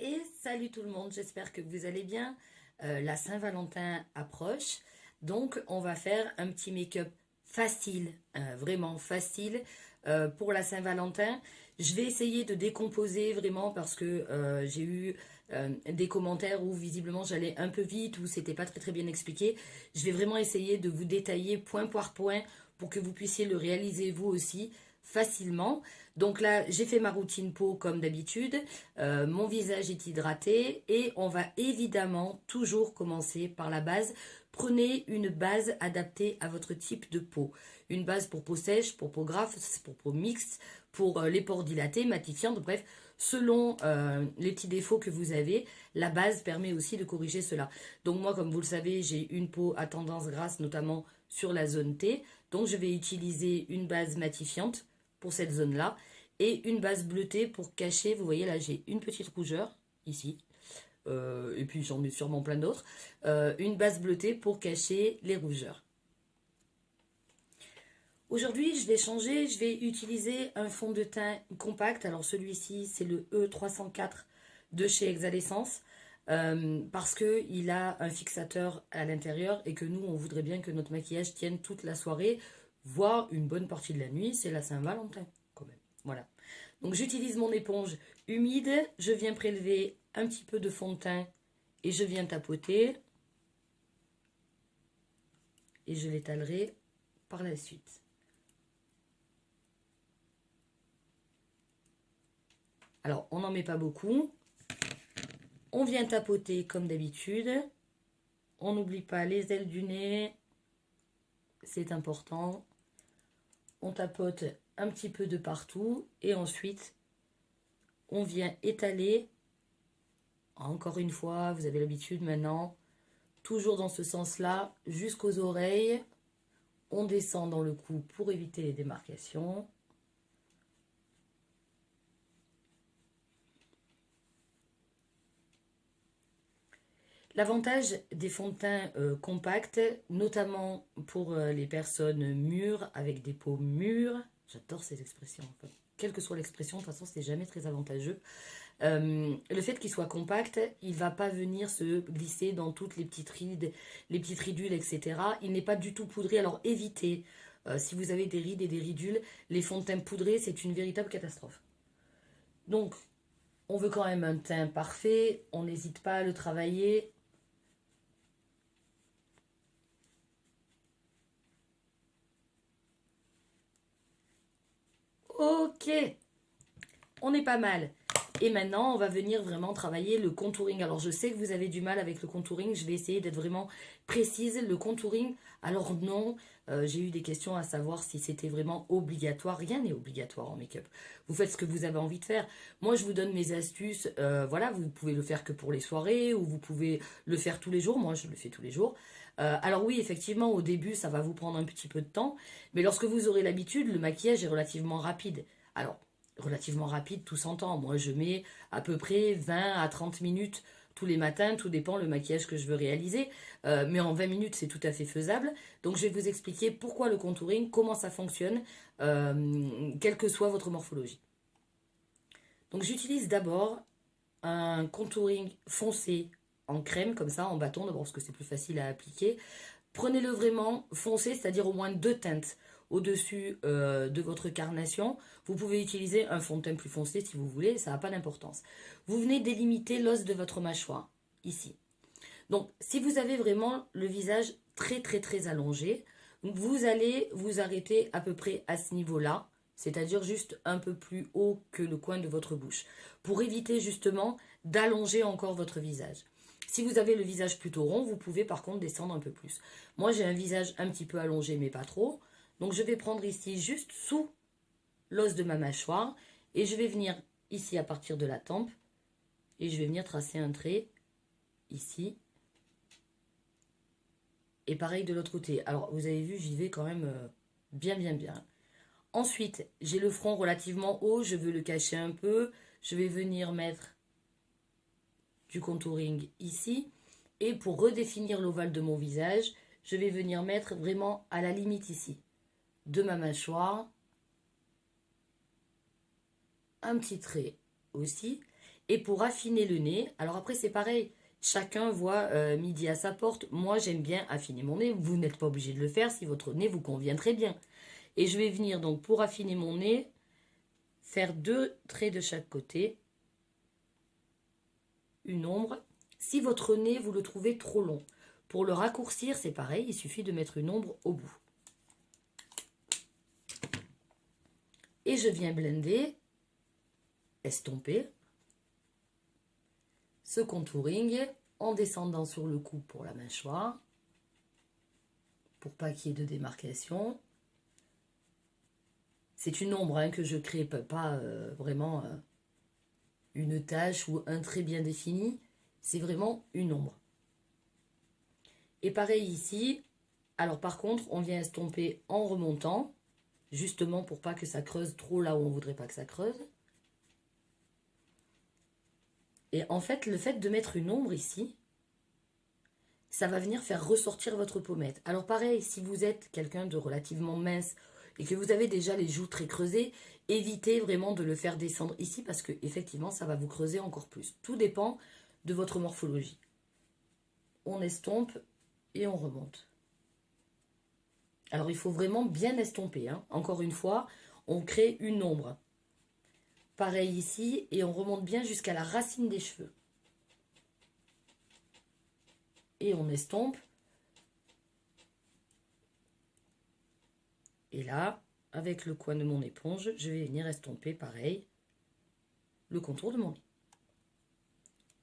Et salut tout le monde, j'espère que vous allez bien. La Saint-Valentin approche, donc on va faire un petit make-up facile, vraiment facile pour la Saint-Valentin. Je vais essayer de décomposer vraiment parce que j'ai eu des commentaires où visiblement j'allais un peu vite, où c'était pas très bien expliqué. Je vais vraiment essayer de vous détailler point par point pour que vous puissiez le réaliser vous aussi facilement. Donc là, j'ai fait ma routine peau comme d'habitude. Mon visage est hydraté et on va évidemment toujours commencer par la base. Prenez une base adaptée à votre type de peau. Une base pour peau sèche, pour peau grasse, pour peau mixte, pour les pores dilatés, matifiante, bref, selon les petits défauts que vous avez, la base permet aussi de corriger cela. Donc moi, comme vous le savez, j'ai une peau à tendance grasse, notamment sur la zone T. Donc je vais utiliser une base matifiante pour cette zone-là et une base bleutée pour cacher, vous voyez là j'ai une petite rougeur ici, et puis j'en ai sûrement plein d'autres, une base bleutée pour cacher les rougeurs. Aujourd'hui je vais changer, je vais utiliser un fond de teint compact, alors celui-ci c'est le E304 de chez Exalessence, parce qu'il a un fixateur à l'intérieur et que nous on voudrait bien que notre maquillage tienne toute la soirée, voire une bonne partie de la nuit, c'est la Saint-Valentin quand même. Voilà. Donc j'utilise mon éponge humide, je viens prélever un petit peu de fond de teint et je viens tapoter. Et je l'étalerai par la suite. Alors on n'en met pas beaucoup. On vient tapoter comme d'habitude. On n'oublie pas les ailes du nez. C'est important. On tapote un petit peu de partout et ensuite on vient étaler, encore une fois, vous avez l'habitude maintenant, toujours dans ce sens-là, jusqu'aux oreilles. On descend dans le cou pour éviter les démarcations. L'avantage des fonds de teint compacts, notamment pour les personnes mûres, avec des peaux mûres, j'adore ces expressions, en fait. Quelle que soit l'expression, de toute façon, c'est jamais très avantageux. Le fait qu'il soit compact, il ne va pas venir se glisser dans toutes les petites rides, les petites ridules, etc. Il n'est pas du tout poudré, alors évitez. Si vous avez des rides et des ridules, les fonds de teint poudrés, c'est une véritable catastrophe. Donc, on veut quand même un teint parfait, on n'hésite pas à le travailler. Ok, on est pas mal. Et maintenant, on va venir vraiment travailler le contouring. Alors, je sais que vous avez du mal avec le contouring. Je vais essayer d'être vraiment précise. Le contouring, alors non, j'ai eu des questions à savoir si c'était vraiment obligatoire. Rien n'est obligatoire en make-up. Vous faites ce que vous avez envie de faire. Moi, je vous donne mes astuces. Voilà, vous pouvez le faire que pour les soirées ou vous pouvez le faire tous les jours. Moi, je le fais tous les jours. Alors oui, effectivement, au début, ça va vous prendre un petit peu de temps. Mais lorsque vous aurez l'habitude, le maquillage est relativement rapide. Alors, relativement rapide, tout s'entend. Moi, je mets à peu près 20 à 30 minutes tous les matins, tout dépend le maquillage que je veux réaliser. Mais en 20 minutes, c'est tout à fait faisable. Donc, je vais vous expliquer pourquoi le contouring, comment ça fonctionne, quelle que soit votre morphologie. Donc, j'utilise d'abord un contouring foncé en crème, comme ça, en bâton, d'abord parce que c'est plus facile à appliquer. Prenez-le vraiment foncé, c'est-à-dire au moins 2 teintes au-dessus de votre carnation. Vous pouvez utiliser un fond de teint plus foncé si vous voulez, ça n'a pas d'importance. Vous venez délimiter l'os de votre mâchoire, ici. Donc, si vous avez vraiment le visage très allongé, vous allez vous arrêter à peu près à ce niveau-là, c'est-à-dire juste un peu plus haut que le coin de votre bouche, pour éviter justement d'allonger encore votre visage. Si vous avez le visage plutôt rond, vous pouvez par contre descendre un peu plus. Moi, j'ai un visage un petit peu allongé, mais pas trop. Donc, je vais prendre ici juste sous l'os de ma mâchoire et je vais venir ici à partir de la tempe et je vais venir tracer un trait ici. Et pareil de l'autre côté. Alors, vous avez vu, j'y vais quand même bien. Ensuite, j'ai le front relativement haut, je veux le cacher un peu. Je vais venir mettre du contouring ici. Et pour redéfinir l'ovale de mon visage, je vais venir mettre vraiment à la limite ici de ma mâchoire. Un petit trait aussi. Et pour affiner le nez, alors après c'est pareil, chacun voit midi à sa porte. Moi j'aime bien affiner mon nez, vous n'êtes pas obligé de le faire si votre nez vous convient très bien. Et je vais venir donc pour affiner mon nez, faire 2 traits de chaque côté, une ombre. Si votre nez vous le trouvez trop long, pour le raccourcir c'est pareil, il suffit de mettre une ombre au bout. Et je viens blender, estomper ce contouring en descendant sur le cou pour la mâchoire, pour pas qu'il y ait de démarcation. C'est une ombre hein, que je crée, pas vraiment une tache ou un trait bien défini, c'est vraiment une ombre. Et pareil ici, alors par contre on vient estomper en remontant, justement pour pas que ça creuse trop là où on voudrait pas que ça creuse. Et en fait, le fait de mettre une ombre ici, ça va venir faire ressortir votre pommette. Alors pareil, si vous êtes quelqu'un de relativement mince et que vous avez déjà les joues très creusées, évitez vraiment de le faire descendre ici parce que effectivement, ça va vous creuser encore plus. Tout dépend de votre morphologie. On estompe et on remonte. Alors il faut vraiment bien estomper. Hein. Encore une fois, on crée une ombre. Pareil ici, et on remonte bien jusqu'à la racine des cheveux. Et on estompe. Et là, avec le coin de mon éponge, je vais venir estomper, pareil, le contour de mon nez.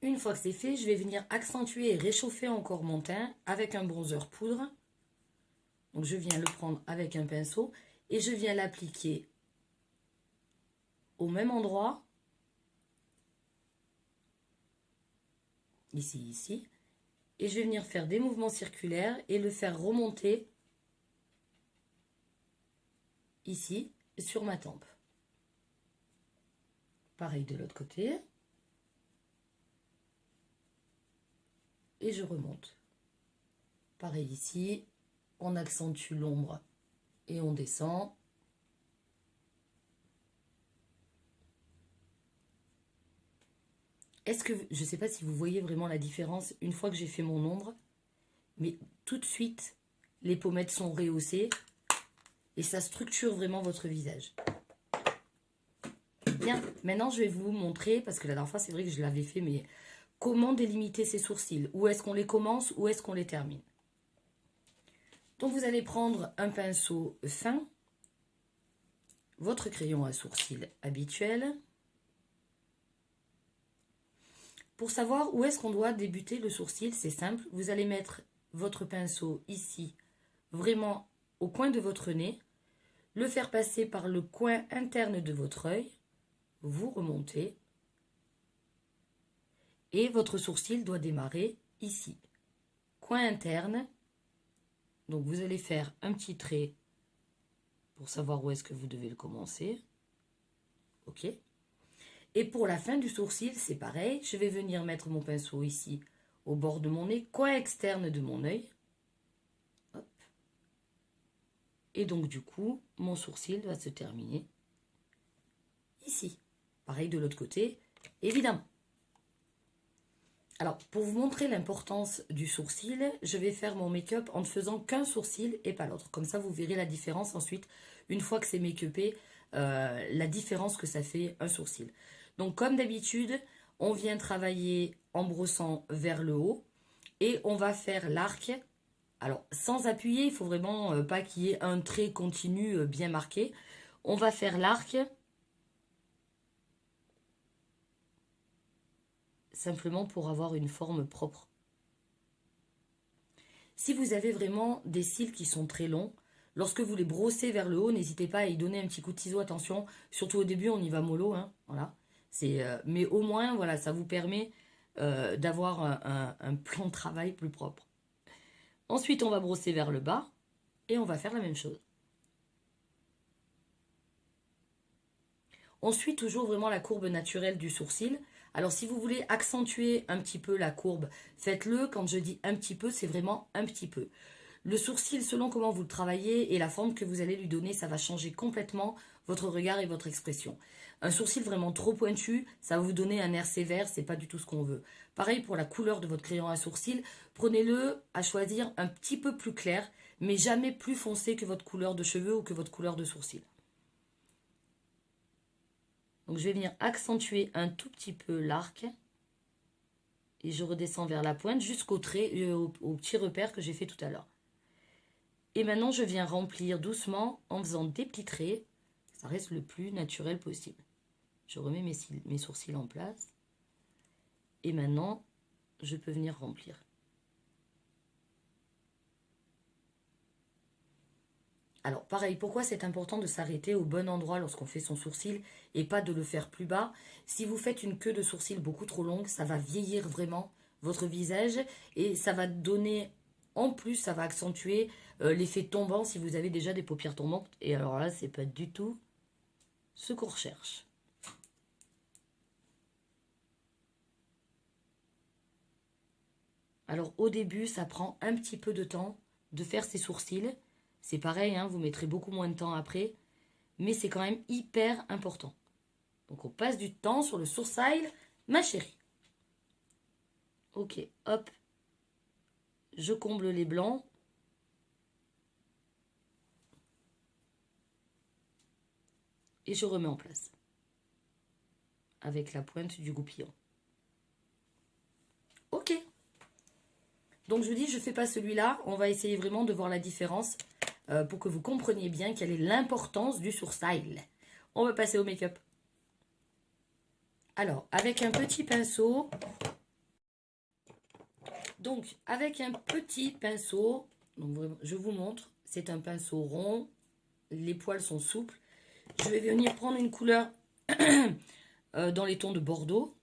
Une fois que c'est fait, je vais venir accentuer et réchauffer encore mon teint avec un bronzer poudre. Donc je viens le prendre avec un pinceau et je viens l'appliquer au même endroit, ici, et je vais venir faire des mouvements circulaires et le faire remonter ici sur ma tempe. Pareil de l'autre côté. Et je remonte. Pareil ici, on accentue l'ombre et on descend. Est-ce que, je ne sais pas si vous voyez vraiment la différence une fois que j'ai fait mon ombre, mais tout de suite, les pommettes sont rehaussées et ça structure vraiment votre visage. Bien, maintenant je vais vous montrer, parce que la dernière fois c'est vrai que je l'avais fait, mais comment délimiter ses sourcils? Où est-ce qu'on les commence? Où est-ce qu'on les termine? Donc vous allez prendre un pinceau fin, votre crayon à sourcils habituel. Pour savoir où est-ce qu'on doit débuter le sourcil, c'est simple. Vous allez mettre votre pinceau ici, vraiment au coin de votre nez, le faire passer par le coin interne de votre œil, vous remontez, et votre sourcil doit démarrer ici. Coin interne, donc vous allez faire un petit trait pour savoir où est-ce que vous devez le commencer. Ok. Et pour la fin du sourcil, c'est pareil. Je vais venir mettre mon pinceau ici, au bord de mon nez, coin externe de mon œil. Hop. Et donc, du coup, mon sourcil va se terminer ici. Pareil de l'autre côté, évidemment. Alors, pour vous montrer l'importance du sourcil, je vais faire mon make-up en ne faisant qu'un sourcil et pas l'autre. Comme ça, vous verrez la différence ensuite, une fois que c'est make-upé, la différence que ça fait un sourcil. Donc, comme d'habitude, on vient travailler en brossant vers le haut et on va faire l'arc. Alors, sans appuyer, il faut vraiment pas qu'il y ait un trait continu bien marqué. On va faire l'arc simplement pour avoir une forme propre. Si vous avez vraiment des cils qui sont très longs, lorsque vous les brossez vers le haut, n'hésitez pas à y donner un petit coup de ciseau, attention. Surtout au début, on y va mollo, hein, voilà. Mais au moins, voilà, ça vous permet d'avoir un plan de travail plus propre. Ensuite, on va brosser vers le bas et on va faire la même chose. On suit toujours vraiment la courbe naturelle du sourcil. Alors, si vous voulez accentuer un petit peu la courbe, faites-le. Quand je dis un petit peu, c'est vraiment un petit peu. Le sourcil, selon comment vous le travaillez et la forme que vous allez lui donner, ça va changer complètement votre regard et votre expression. Un sourcil vraiment trop pointu, ça va vous donner un air sévère, c'est pas du tout ce qu'on veut. Pareil pour la couleur de votre crayon à sourcil, prenez-le à choisir un petit peu plus clair, mais jamais plus foncé que votre couleur de cheveux ou que votre couleur de sourcil. Donc je vais venir accentuer un tout petit peu l'arc. Et je redescends vers la pointe jusqu'au trait, au petit repère que j'ai fait tout à l'heure. Et maintenant, je viens remplir doucement en faisant des petits traits. Ça reste le plus naturel possible. Je remets mes sourcils en place. Et maintenant, je peux venir remplir. Alors, pareil, pourquoi c'est important de s'arrêter au bon endroit lorsqu'on fait son sourcil et pas de le faire plus bas? Si vous faites une queue de sourcil beaucoup trop longue, ça va vieillir vraiment votre visage et ça va donner, en plus, ça va accentuer l'effet tombant si vous avez déjà des paupières tombantes. Et alors là, c'est pas du tout ce qu'on recherche. Alors, au début, ça prend un petit peu de temps de faire ses sourcils. C'est pareil, hein, vous mettrez beaucoup moins de temps après, mais c'est quand même hyper important. Donc on passe du temps sur le sourcil, ma chérie. Ok, hop. Je comble les blancs. Et je remets en place. Avec la pointe du goupillon. Ok. Donc je vous dis, je ne fais pas celui-là. On va essayer vraiment de voir la différence pour que vous compreniez bien quelle est l'importance du sourcil. On va passer au make-up. Alors, avec un petit pinceau. Donc, avec un petit pinceau, donc vraiment, je vous montre, c'est un pinceau rond. Les poils sont souples. Je vais venir prendre une couleur dans les tons de Bordeaux.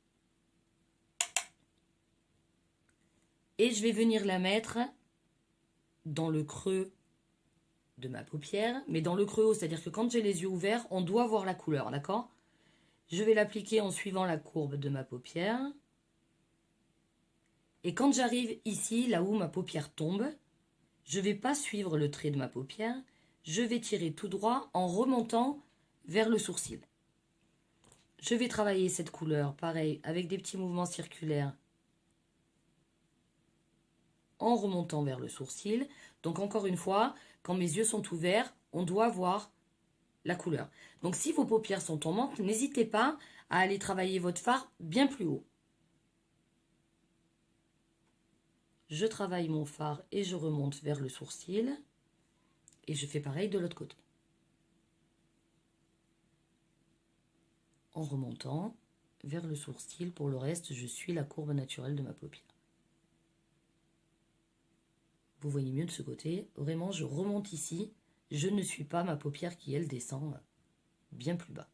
Et je vais venir la mettre dans le creux de ma paupière. Mais dans le creux haut, c'est-à-dire que quand j'ai les yeux ouverts, on doit voir la couleur, d'accord? Je vais l'appliquer en suivant la courbe de ma paupière. Et quand j'arrive ici, là où ma paupière tombe, je ne vais pas suivre le trait de ma paupière. Je vais tirer tout droit en remontant vers le sourcil. Je vais travailler cette couleur, pareil, avec des petits mouvements circulaires en remontant vers le sourcil. Donc encore une fois, quand mes yeux sont ouverts, on doit voir la couleur. Donc si vos paupières sont tombantes, n'hésitez pas à aller travailler votre fard bien plus haut. Je travaille mon fard et je remonte vers le sourcil. Et je fais pareil de l'autre côté. En remontant vers le sourcil, pour le reste, je suis la courbe naturelle de ma paupière. Vous voyez mieux de ce côté. Vraiment, je remonte ici. Je ne suis pas ma paupière qui, elle, descend bien plus bas.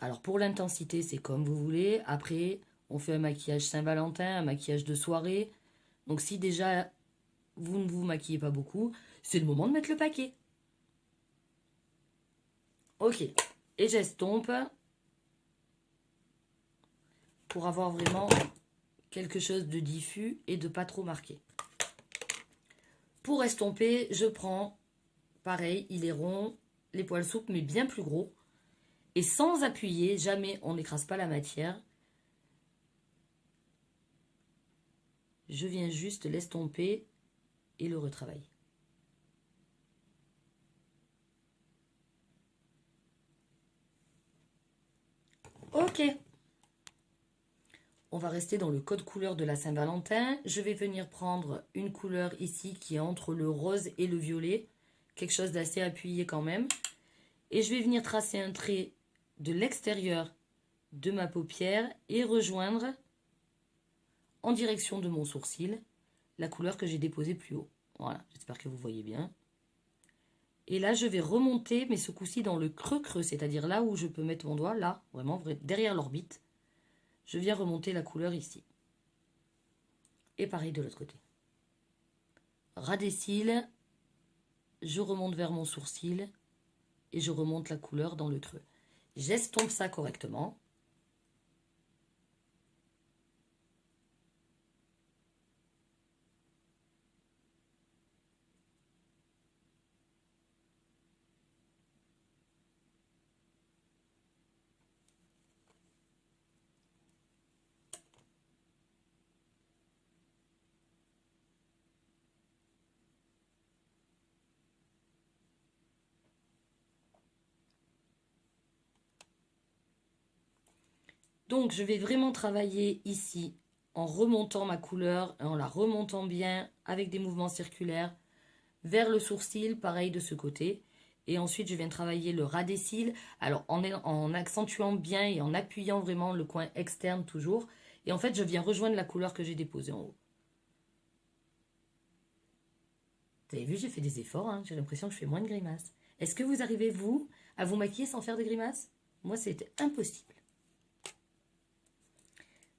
Alors, pour l'intensité, c'est comme vous voulez. Après, on fait un maquillage Saint-Valentin, un maquillage de soirée. Donc, si déjà, vous ne vous maquillez pas beaucoup, c'est le moment de mettre le paquet. Ok. Et j'estompe pour avoir vraiment quelque chose de diffus et de pas trop marqué. Pour estomper, je prends, pareil, il est rond, les poils souples, mais bien plus gros. Et sans appuyer, jamais on n'écrase pas la matière. Je viens juste l'estomper et le retravailler. Ok. On va rester dans le code couleur de la Saint-Valentin. Je vais venir prendre une couleur ici qui est entre le rose et le violet. Quelque chose d'assez appuyé quand même. Et je vais venir tracer un trait de l'extérieur de ma paupière et rejoindre en direction de mon sourcil la couleur que j'ai déposée plus haut. Voilà, j'espère que vous voyez bien. Et là, je vais remonter, mais ce coup-ci dans le creux-creux, c'est-à-dire là où je peux mettre mon doigt, là, vraiment derrière l'orbite. Je viens remonter la couleur ici. Et pareil de l'autre côté. Ras des cils, je remonte vers mon sourcil et je remonte la couleur dans le creux. J'estompe ça correctement. Donc, je vais vraiment travailler ici en remontant ma couleur, en la remontant bien avec des mouvements circulaires vers le sourcil, pareil de ce côté. Et ensuite, je viens travailler le ras des cils, alors en accentuant bien et en appuyant vraiment le coin externe toujours. Et en fait, je viens rejoindre la couleur que j'ai déposée en haut. Vous avez vu, j'ai fait des efforts, hein. J'ai l'impression que je fais moins de grimaces. Est-ce que vous arrivez, vous, à vous maquiller sans faire de grimaces? Moi, c'était impossible.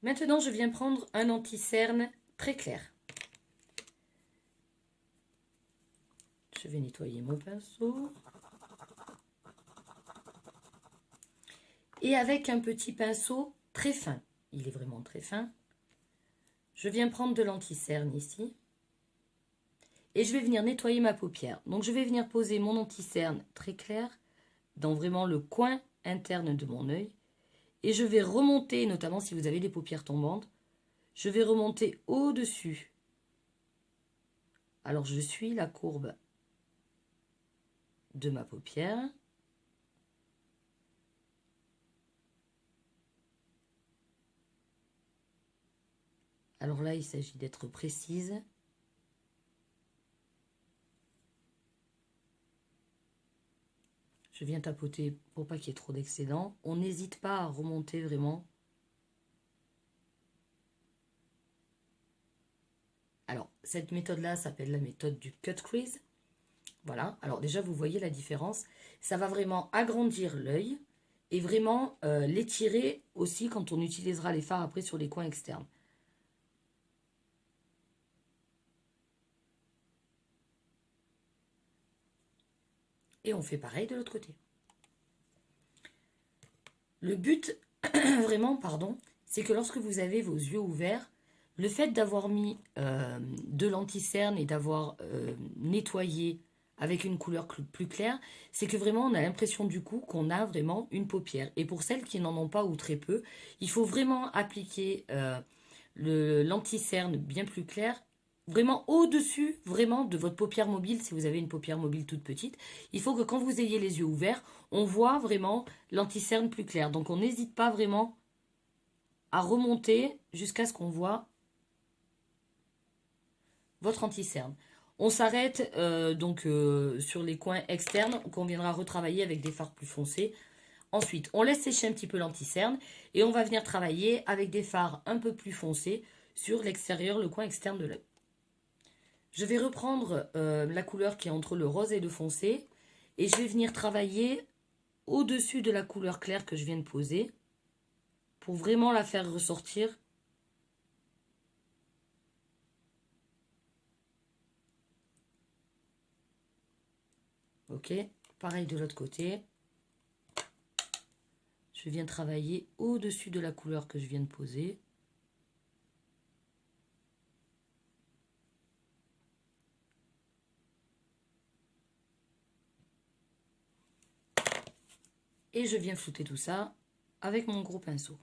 Maintenant, je viens prendre un anti-cerne très clair. Je vais nettoyer mon pinceau. Et avec un petit pinceau très fin, il est vraiment très fin, je viens prendre de l'anti-cerne ici. Et je vais venir nettoyer ma paupière. Donc je vais venir poser mon anti-cerne très clair dans vraiment le coin interne de mon œil. Et je vais remonter, notamment si vous avez des paupières tombantes, je vais remonter au-dessus. Alors je suis la courbe de ma paupière. Alors là, il s'agit d'être précise. Je viens tapoter pour pas qu'il y ait trop d'excédent. On n'hésite pas à remonter vraiment. Alors, cette méthode-là s'appelle la méthode du cut crease. Voilà, alors déjà, vous voyez la différence. Ça va vraiment agrandir l'œil et vraiment l'étirer aussi quand on utilisera les fards après sur les coins externes. Et on fait pareil de l'autre côté. Le but, vraiment, pardon, c'est que lorsque vous avez vos yeux ouverts, le fait d'avoir mis de l'anti-cerne et d'avoir nettoyé avec une couleur plus claire, c'est que vraiment on a l'impression du coup qu'on a vraiment une paupière. Et pour celles qui n'en ont pas ou très peu, il faut vraiment appliquer l'anti-cerne bien plus clair, vraiment au-dessus vraiment de votre paupière mobile, si vous avez une paupière mobile toute petite. Il faut que quand vous ayez les yeux ouverts, on voit vraiment l'anti-cerne plus clair. Donc on n'hésite pas vraiment à remonter jusqu'à ce qu'on voit votre anti-cerne. On s'arrête sur les coins externes qu'on viendra retravailler avec des fards plus foncés. Ensuite, on laisse sécher un petit peu l'anti-cerne et on va venir travailler avec des fards un peu plus foncés sur l'extérieur, le coin externe de l'œil. Je vais reprendre la couleur qui est entre le rose et le foncé et je vais venir travailler au-dessus de la couleur claire que je viens de poser pour vraiment la faire ressortir. Ok, pareil de l'autre côté. Je viens travailler au-dessus de la couleur que je viens de poser. Et je viens flouter tout ça avec mon gros pinceau.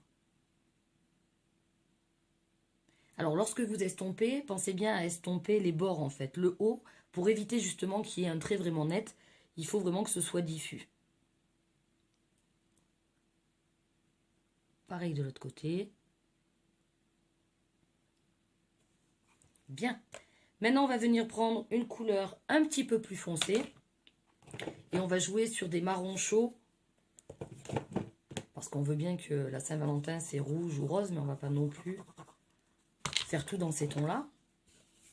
Alors lorsque vous estompez, pensez bien à estomper les bords en fait, le haut, pour éviter justement qu'il y ait un trait vraiment net. Il faut vraiment que ce soit diffus. Pareil de l'autre côté. Bien. Maintenant, on va venir prendre une couleur un petit peu plus foncée. Et on va jouer sur des marrons chauds. Parce qu'on veut bien que la Saint-Valentin, c'est rouge ou rose, mais on ne va pas non plus faire tout dans ces tons-là.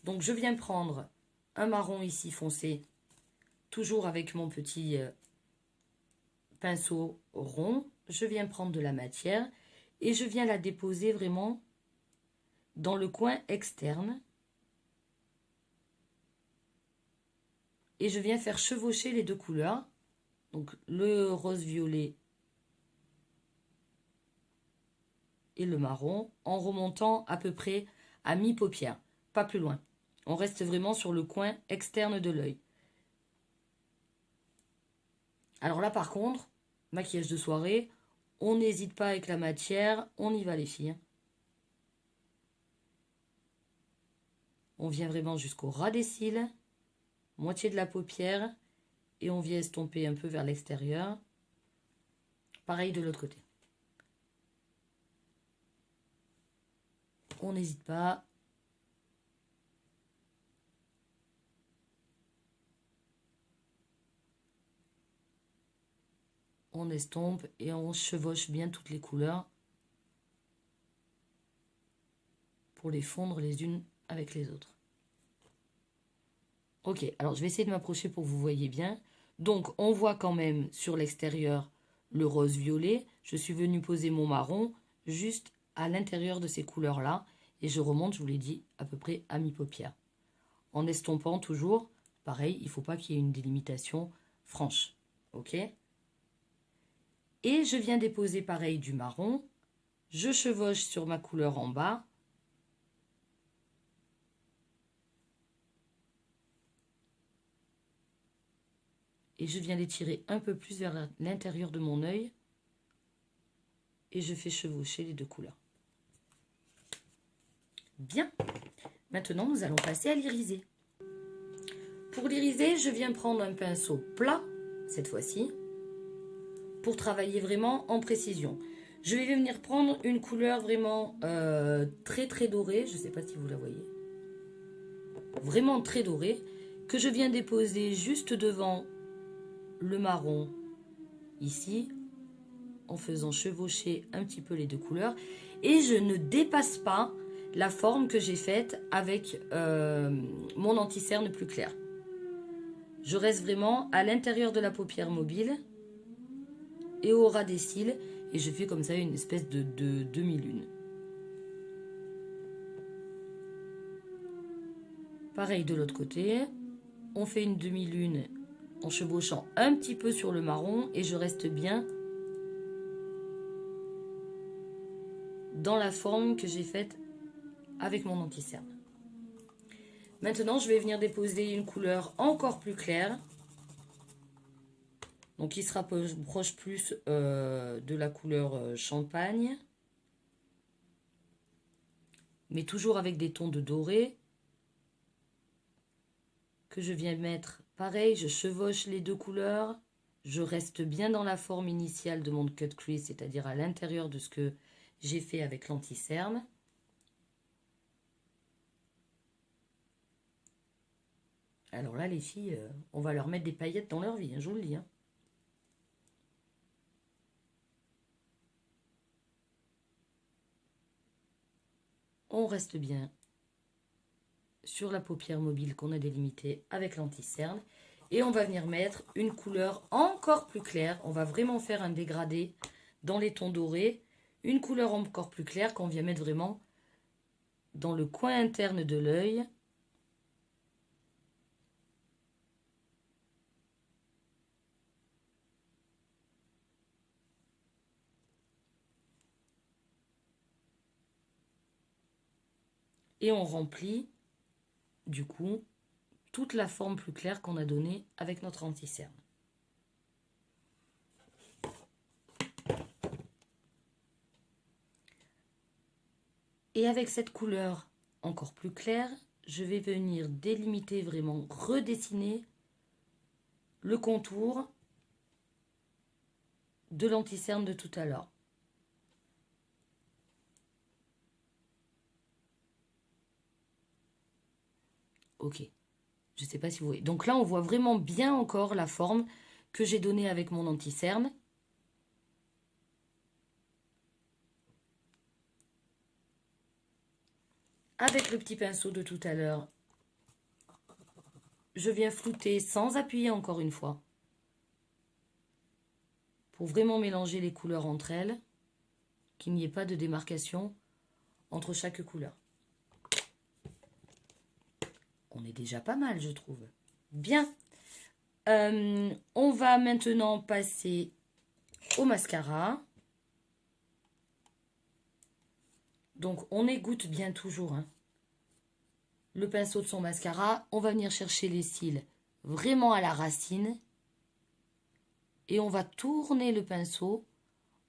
Donc, je viens prendre un marron ici foncé, toujours avec mon petit pinceau rond. Je viens prendre de la matière et je viens la déposer vraiment dans le coin externe. Et je viens faire chevaucher les deux couleurs. Donc le rose-violet et le marron en remontant à peu près à mi-paupière, pas plus loin. On reste vraiment sur le coin externe de l'œil. Alors là par contre, maquillage de soirée, on n'hésite pas avec la matière, on y va les filles. On vient vraiment jusqu'au ras des cils, moitié de la paupière, et on vient estomper un peu vers l'extérieur. Pareil de l'autre côté. On n'hésite pas. On estompe et on chevauche bien toutes les couleurs pour les fondre les unes avec les autres. Ok, alors je vais essayer de m'approcher pour que vous voyez bien. Donc on voit quand même sur l'extérieur le rose-violet. Je suis venue poser mon marron juste à l'intérieur de ces couleurs-là. Et je remonte, je vous l'ai dit, à peu près à mi-paupière. En estompant toujours, pareil, il ne faut pas qu'il y ait une délimitation franche. Ok ? Et je viens déposer pareil du marron. Je chevauche sur ma couleur en bas. Et je viens l'étirer un peu plus vers l'intérieur de mon œil. Et je fais chevaucher les deux couleurs. Bien. Maintenant, nous allons passer à l'iriser. Pour l'iriser, je viens prendre un pinceau plat, cette fois-ci, pour travailler vraiment en précision. Je vais venir prendre une couleur vraiment très très dorée. Je ne sais pas si vous la voyez. Vraiment très dorée. Que je viens déposer juste devant le marron, ici, en faisant chevaucher un petit peu les deux couleurs. Et je ne dépasse pas la forme que j'ai faite avec mon anti-cerne plus clair. Je reste vraiment à l'intérieur de la paupière mobile et au ras des cils. Et je fais comme ça une espèce de demi-lune. Pareil de l'autre côté. On fait une demi-lune en chevauchant un petit peu sur le marron. Et je reste bien dans la forme que j'ai faite avec mon anti-cerne. Maintenant, je vais venir déposer une couleur encore plus claire. Donc, qui se rapproche plus de la couleur champagne. Mais toujours avec des tons de doré. Que je viens mettre, pareil, je chevauche les deux couleurs. Je reste bien dans la forme initiale de mon cut crease, c'est-à-dire à l'intérieur de ce que j'ai fait avec l'anti-cerne. Alors là, les filles, on va leur mettre des paillettes dans leur vie, hein, je vous le dis. Hein. On reste bien sur la paupière mobile qu'on a délimitée avec l'anti-cerne. Et on va venir mettre une couleur encore plus claire. On va vraiment faire un dégradé dans les tons dorés. Une couleur encore plus claire qu'on vient mettre vraiment dans le coin interne de l'œil. Et on remplit, du coup, toute la forme plus claire qu'on a donnée avec notre anti-cerne. Et avec cette couleur encore plus claire, je vais venir délimiter, vraiment redessiner le contour de l'anti-cerne de tout à l'heure. Ok, je ne sais pas si vous voyez. Donc là, on voit vraiment bien encore la forme que j'ai donnée avec mon anti-cerne. Avec le petit pinceau de tout à l'heure, je viens flouter sans appuyer encore une fois. Pour vraiment mélanger les couleurs entre elles, qu'il n'y ait pas de démarcation entre chaque couleur. On est déjà pas mal, je trouve. Bien. On va maintenant passer au mascara. Donc, on égoutte bien toujours le pinceau de son mascara. On va venir chercher les cils vraiment à la racine. Et on va tourner le pinceau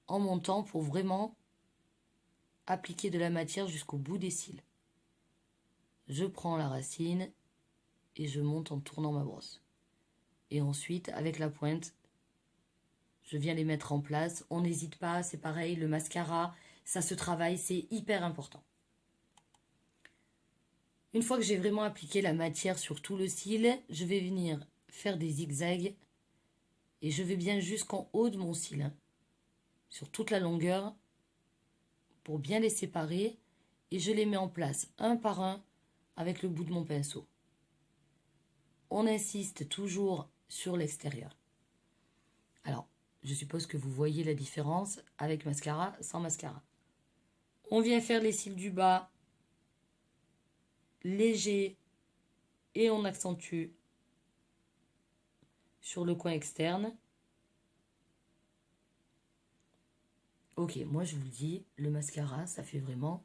en montant pour vraiment appliquer de la matière jusqu'au bout des cils. Je prends la racine et je monte en tournant ma brosse. Et ensuite, avec la pointe, je viens les mettre en place. On n'hésite pas, c'est pareil, le mascara, ça se travaille, c'est hyper important. Une fois que j'ai vraiment appliqué la matière sur tout le cil, je vais venir faire des zigzags et je vais bien jusqu'en haut de mon cil, hein, sur toute la longueur, pour bien les séparer, et je les mets en place un par un avec le bout de mon pinceau. On insiste toujours sur l'extérieur. Alors, je suppose que vous voyez la différence avec mascara, sans mascara. On vient faire les cils du bas léger et on accentue sur le coin externe. Ok, moi je vous le dis, le mascara, ça fait vraiment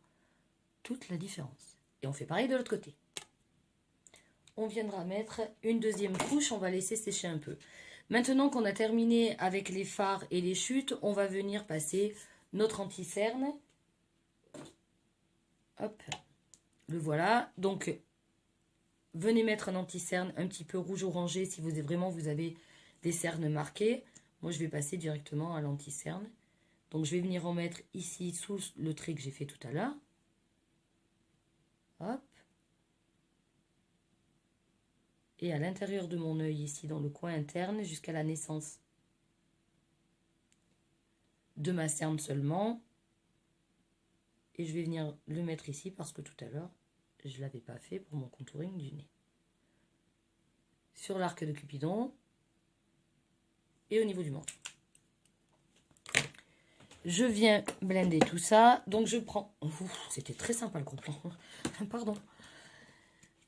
toute la différence. Et on fait pareil de l'autre côté. On viendra mettre une deuxième couche, on va laisser sécher un peu. Maintenant qu'on a terminé avec les fards et les chutes, on va venir passer notre anti-cerne. Hop, le voilà. Donc, venez mettre un anti-cerne un petit peu rouge-orangé si vous avez des cernes marquées. Moi, je vais passer directement à l'anti-cerne. Donc, je vais venir en mettre ici sous le trait que j'ai fait tout à l'heure. Hop. Et à l'intérieur de mon œil, ici, dans le coin interne, jusqu'à la naissance de ma cerne seulement. Et je vais venir le mettre ici parce que tout à l'heure, je ne l'avais pas fait pour mon contouring du nez. Sur l'arc de Cupidon et au niveau du menton. Je viens blender tout ça. Donc je prends... C'était très sympa le gros plan. Pardon.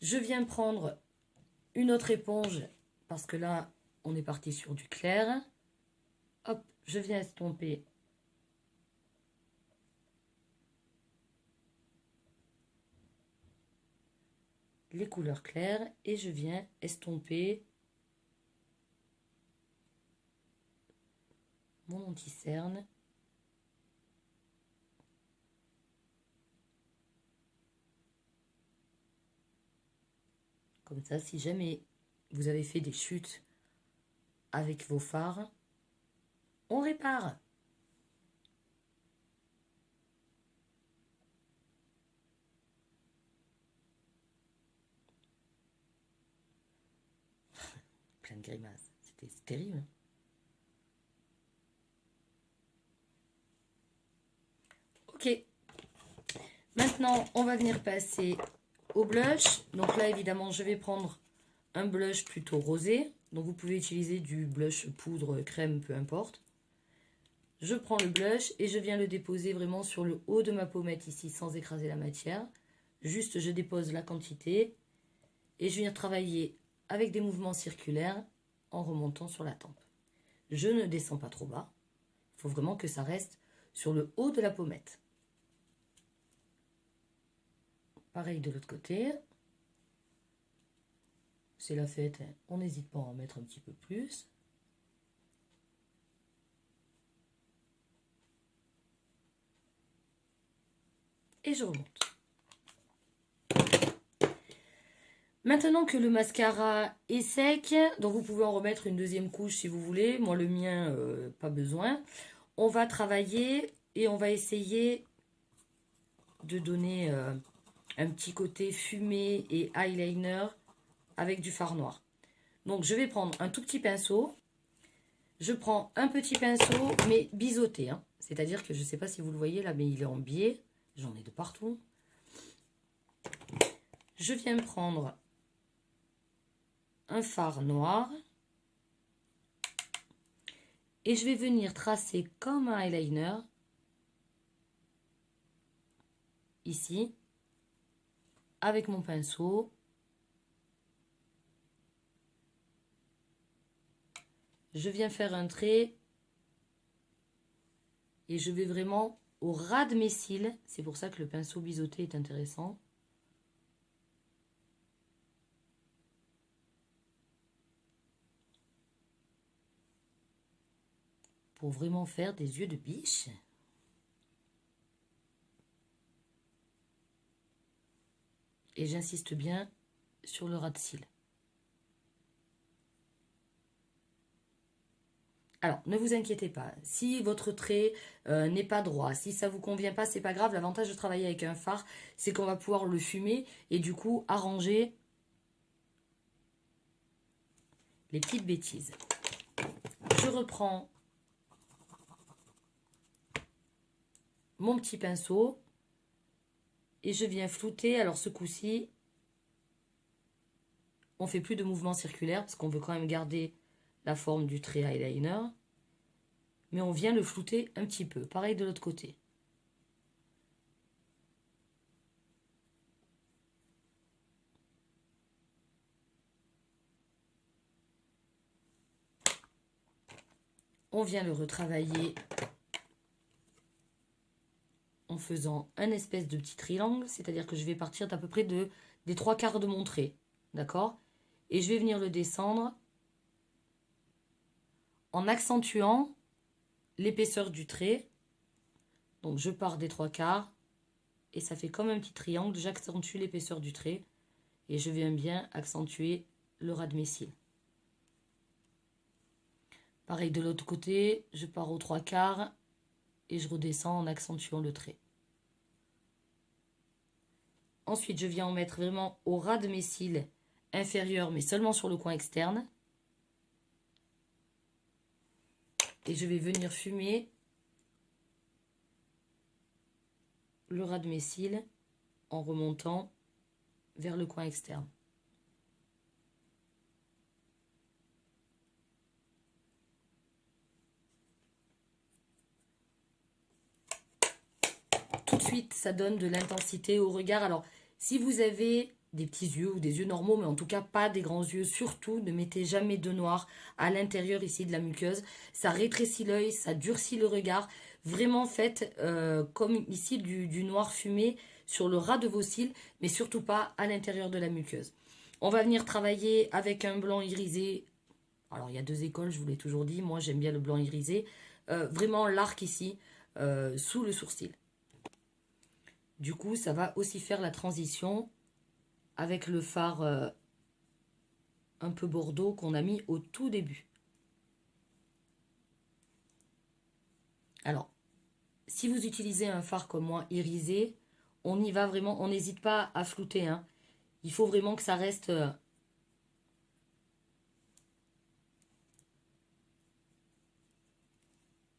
Je viens prendre une autre éponge parce que là, on est parti sur du clair. Hop, je viens estomper les couleurs claires et je viens estomper mon anti-cerne. Comme ça, si jamais vous avez fait des chutes avec vos fards, on répare. Plein de grimaces. C'était terrible. Ok. Maintenant, on va venir passer au blush. Donc là, évidemment, je vais prendre un blush plutôt rosé. Donc vous pouvez utiliser du blush poudre, crème, peu importe. Je prends le blush et je viens le déposer vraiment sur le haut de ma pommette ici, sans écraser la matière. Juste, je dépose la quantité et je viens travailler avec des mouvements circulaires en remontant sur la tempe. Je ne descends pas trop bas. Il faut vraiment que ça reste sur le haut de la pommette. Pareil de l'autre côté. C'est la fête, hein. On n'hésite pas à en mettre un petit peu plus. Et je remonte. Maintenant que le mascara est sec, donc vous pouvez en remettre une deuxième couche si vous voulez. Moi, le mien, pas besoin. On va travailler et on va essayer de donner un petit côté fumé et eyeliner avec du fard noir. Donc, je vais prendre un tout petit pinceau. Je prends un petit pinceau, mais biseauté, hein. C'est-à-dire que je ne sais pas si vous le voyez là, mais il est en biais. J'en ai de partout. Je viens prendre un fard noir. Et je vais venir tracer comme un eyeliner. Ici. Avec mon pinceau. Je viens faire un trait. Et je vais vraiment au ras de mes cils. C'est pour ça que le pinceau biseauté est intéressant. Pour vraiment faire des yeux de biche. Et j'insiste bien sur le ras de cils. Alors, ne vous inquiétez pas, si votre trait n'est pas droit, si ça vous convient pas, c'est pas grave. L'avantage de travailler avec un fard, c'est qu'on va pouvoir le fumer et du coup arranger les petites bêtises. Je reprends mon petit pinceau et je viens flouter. Alors ce coup-ci, on fait plus de mouvements circulaires parce qu'on veut quand même garder la forme du trait eyeliner. Mais on vient le flouter un petit peu. Pareil de l'autre côté. On vient le retravailler en faisant un espèce de petit triangle. C'est-à-dire que je vais partir d'à peu près des 3/4 de mon trait. D'accord? Et je vais venir le descendre en accentuant l'épaisseur du trait. Donc je pars des 3/4 et ça fait comme un petit triangle. J'accentue l'épaisseur du trait et je viens bien accentuer le ras de mes cils. Pareil de l'autre côté, je pars aux 3/4 et je redescends en accentuant le trait. Ensuite, je viens en mettre vraiment au ras de mes cils inférieurs, mais seulement sur le coin externe. Et je vais venir fumer le ras de mes cils en remontant vers le coin externe. Tout de suite, ça donne de l'intensité au regard. Alors, si vous avez des petits yeux ou des yeux normaux, mais en tout cas pas des grands yeux, surtout ne mettez jamais de noir à l'intérieur ici de la muqueuse. Ça rétrécit l'œil, ça durcit le regard. Vraiment faites comme ici du noir fumé sur le ras de vos cils, mais surtout pas à l'intérieur de la muqueuse. On va venir travailler avec un blanc irisé. Alors il y a deux écoles, je vous l'ai toujours dit, moi j'aime bien le blanc irisé. Vraiment l'arc ici, sous le sourcil. Du coup, ça va aussi faire la transition avec le fard un peu bordeaux qu'on a mis au tout début. Alors, si vous utilisez un fard comme moi irisé, on y va vraiment, on n'hésite pas à flouter. Hein. Il faut vraiment que ça reste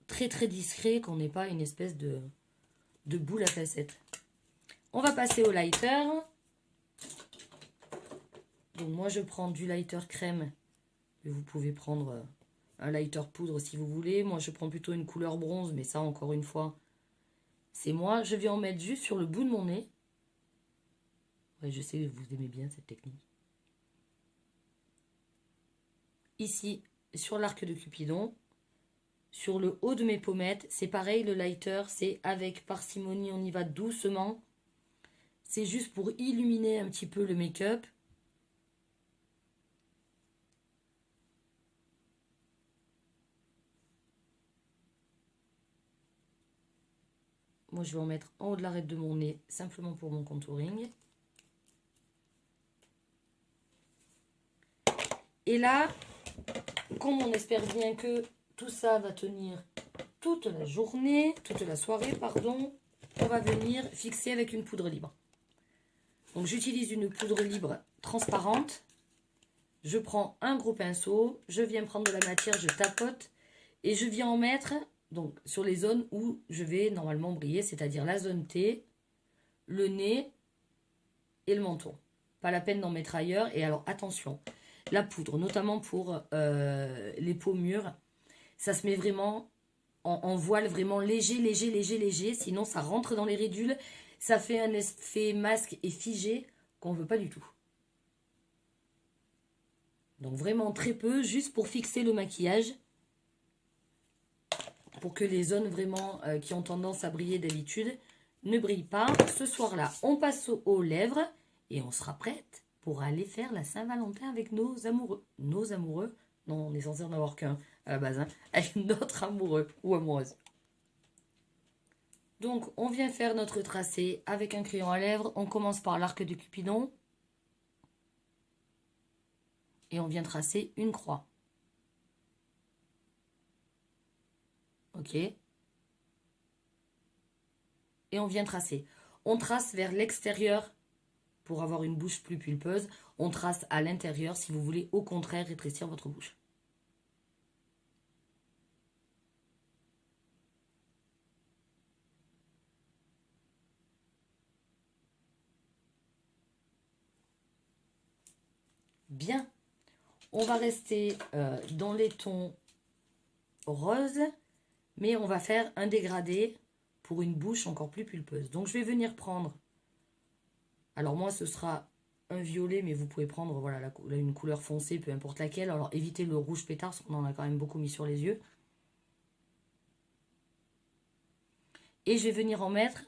très très discret, qu'on n'ait pas une espèce de boule à facettes. On va passer au lighter. Donc moi je prends du lighter crème. Mais vous pouvez prendre un lighter poudre si vous voulez. Moi je prends plutôt une couleur bronze, mais ça encore une fois, c'est moi. Je viens en mettre juste sur le bout de mon nez. Ouais, je sais, vous aimez bien cette technique. Ici, sur l'arc de Cupidon. Sur le haut de mes pommettes, c'est pareil, le lighter, c'est avec parcimonie, on y va doucement. C'est juste pour illuminer un petit peu le make-up. Moi, je vais en mettre en haut de l'arête de mon nez, simplement pour mon contouring. Et là, comme on espère bien que tout ça va tenir toute la journée, toute la soirée, pardon, on va venir fixer avec une poudre libre. Donc, j'utilise une poudre libre transparente. Je prends un gros pinceau, je viens prendre de la matière, je tapote et je viens en mettre donc sur les zones où je vais normalement briller, c'est-à-dire la zone T, le nez et le menton. Pas la peine d'en mettre ailleurs. Et alors attention, la poudre, notamment pour les peaux mûres, ça se met vraiment en voile vraiment léger, léger, léger, léger. Sinon ça rentre dans les ridules, ça fait un effet masque et figé qu'on ne veut pas du tout. Donc vraiment très peu, juste pour fixer le maquillage. Pour que les zones vraiment qui ont tendance à briller d'habitude ne brillent pas. Ce soir-là, on passe aux lèvres et on sera prête pour aller faire la Saint-Valentin avec nos amoureux. Nos amoureux, non, on est censé en avoir qu'un à la base, hein, avec notre amoureux ou amoureuse. Donc, on vient faire notre tracé avec un crayon à lèvres. On commence par l'arc de Cupidon. Et on vient tracer une croix. Ok. Et on vient tracer. On trace vers l'extérieur pour avoir une bouche plus pulpeuse. On trace à l'intérieur si vous voulez au contraire rétrécir votre bouche. Bien. On va rester dans les tons roses, mais on va faire un dégradé pour une bouche encore plus pulpeuse. Donc je vais venir prendre, alors moi ce sera un violet, mais vous pouvez prendre voilà, une couleur foncée, peu importe laquelle. Alors évitez le rouge pétard, parce qu'on en a quand même beaucoup mis sur les yeux. Et je vais venir en mettre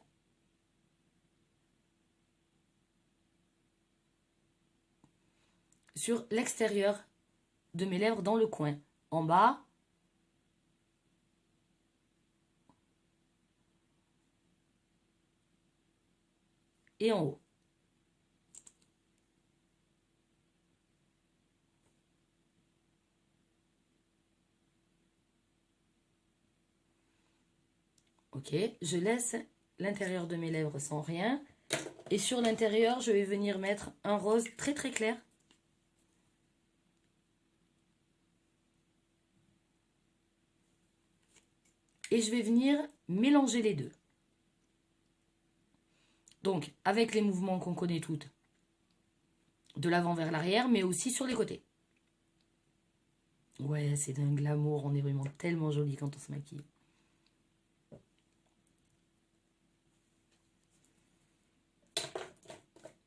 sur l'extérieur de mes lèvres, dans le coin, en bas. Et en haut. Ok, je laisse l'intérieur de mes lèvres sans rien. Et sur l'intérieur, je vais venir mettre un rose très très clair. Et je vais venir mélanger les deux. Donc, avec les mouvements qu'on connaît toutes, de l'avant vers l'arrière, mais aussi sur les côtés. Ouais, c'est d'un glamour, on est vraiment tellement joli quand on se maquille.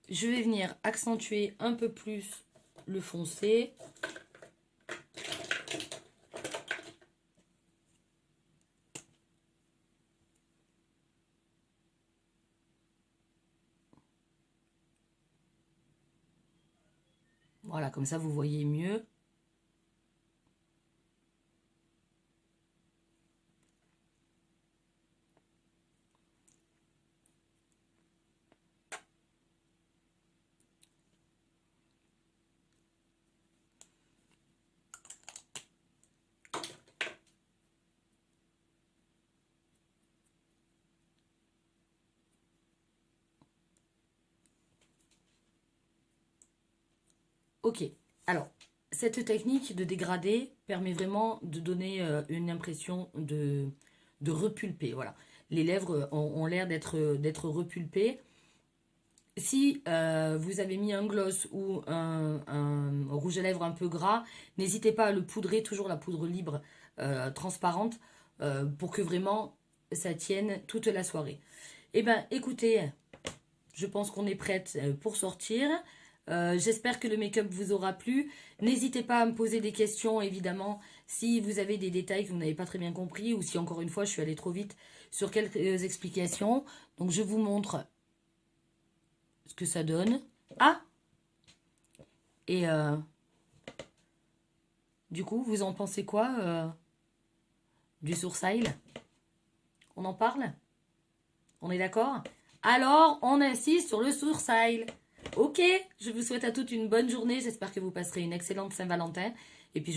Je vais venir accentuer un peu plus le foncé. Voilà, comme ça vous voyez mieux. Ok, alors, cette technique de dégradé permet vraiment de donner une impression de repulper. Voilà, les lèvres ont l'air d'être repulpées. Si vous avez mis un gloss ou un rouge à lèvres un peu gras, n'hésitez pas à le poudrer, toujours la poudre libre transparente, pour que vraiment ça tienne toute la soirée. Eh bien, écoutez, je pense qu'on est prête pour sortir. J'espère que le make-up vous aura plu. N'hésitez pas à me poser des questions, évidemment, si vous avez des détails que vous n'avez pas très bien compris ou si, encore une fois, je suis allée trop vite sur quelques explications. Donc, je vous montre ce que ça donne. Ah! Et du coup, vous en pensez quoi du sourcil? On en parle? On est d'accord? Alors, on insiste sur le sourcil. Ok, je vous souhaite à toutes une bonne journée. J'espère que vous passerez une excellente Saint-Valentin. Et puis, je vous